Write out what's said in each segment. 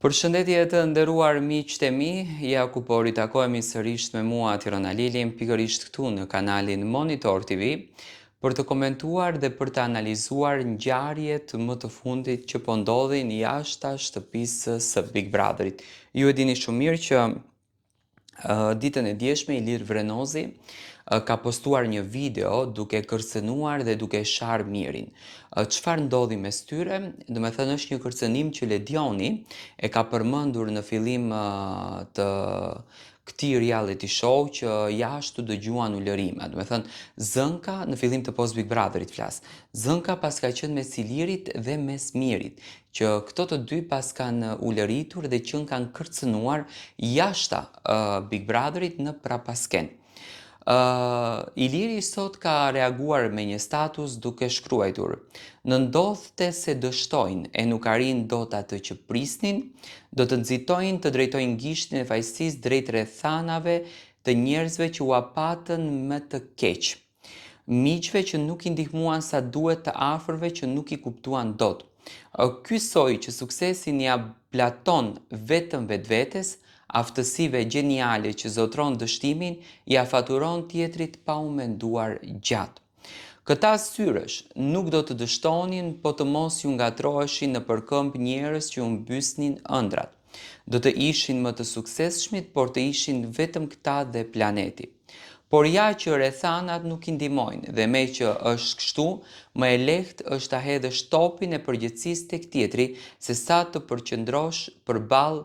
Përshëndetje të nderuar miqtë e mi, ja ku po ritakohemi sërish me mua Tirana Lilin, pikërisht këtu në kanalin Monitor TV, për të komentuar dhe për të analizuar ngjarjet më të fundit që po ndodhin jashta shtëpisë së Big Brotherit. Ju e dini shumë mirë që ditën e djeshme Ilir Vrenozi ka postuar një video duke kërcënuar dhe duke sharë Mirin. Çfarë ndodhi mes tyre? Do të thënë është një kërcënim që Ledioni e ka përmendur në fillim të këtij reality show që jashtu dëgjuan ulërima. Do të thënë Zënka në fillim të post Big Brotherit flas. Zënka pas ka qenë mes Ilirit dhe mes Mirit, që këto të dy pas kanë ulëritur dhe që kanë kërcënuar jashta Big Brotherit në prapasken. Iliri sot ka reaguar me një status duke shkruar: "Në ndodhte se dështojnë e nuk arrin dot atë që prisnin, do të nxitojnë të drejtojnë gishtin e fajësisë drejt rrethanave të njerëzve që u patën më të keq. Miqve që nuk i ndihmuan sa duhet, të afërve që nuk i kuptuan dot. Ky soi që suksesin ja blaton vetëm vetvetes, aftësive gjeniale që zotron dështimin, ja faturon tjetrit pa u menduar gjatë. Këta syrësh nuk do të dështonin, po të mos ju ngatroheshin në përkëmb njerëz që u mbysnin ëndrat. Do të ishin më të suksesshmit, por të ishin vetëm këta dhe planeti. Por ja që rrethanat nuk i ndihmojnë dhe me që është kështu, më e lehtë është ta hedhësh topin e përgjegjësisë tek tjetri se sa të përqendrosh përballë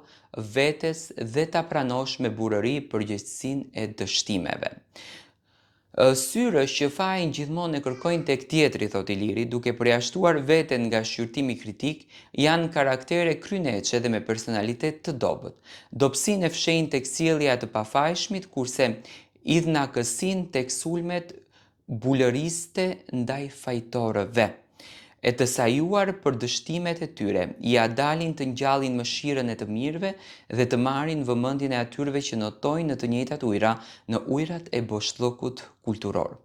vetes dhe ta pranosh me burëri përgjegjësinë e dështimeve. Syrësh që fajin gjithmonë e kërkojnë tek tjetri, thot Iliri, duke përjashtuar veten nga shqyrtimi kritik, janë karaktere kryeneçe dhe me personalitet të dobët. Dobësinë e fshehin tek sjellja e të pafajshmit, kurse idhnakësinë tek sulmet bulëriste ndaj fajtorëve. E të sajuar për dështimet e tyre, ja dalin të ngjallin mëshirën e të mirëve dhe të marrin vëmendjen e atyre që notojnë në të njëjtat ujëra, në ujërat e boshllëkut kulturor.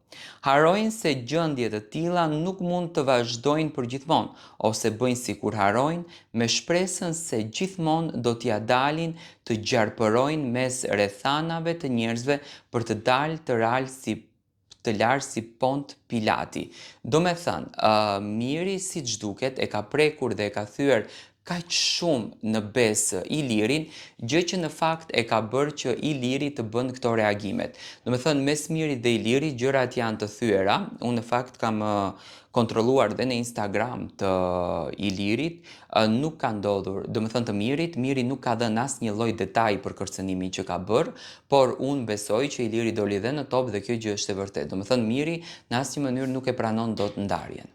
Harojnë se gjendje të tilla nuk mund të vazhdojnë përgjithmonë, ose bëjnë sikur harojnë, me shpresën se gjithmonë do t'ja dalin të gjarpërojnë mes rrethanave të njerëzve për të dalë të larë si Pont Pilati. Do me thënë, Miri siç duket e ka prekur dhe e ka thyer kaq shumë në besë Ilirin, gjë që në fakt e ka bërë që Iliri të bën këto reagimet. Do me thënë, mes Mirit dhe Ilirit gjërat janë të thyera. Unë në fakt kam kontrolluar dhe në Instagram të Ilirit, nuk ka ndodhur, do me thënë të Mirit, Miri nuk ka dhënë asnjë lloj detaj për kërcënimin që ka bërë, por unë besoj që Iliri doli dhe në top dhe kjo gjë është e vërtetë. Do me thënë Miri në asnjë mënyrë nuk e pranon dot ndarjen.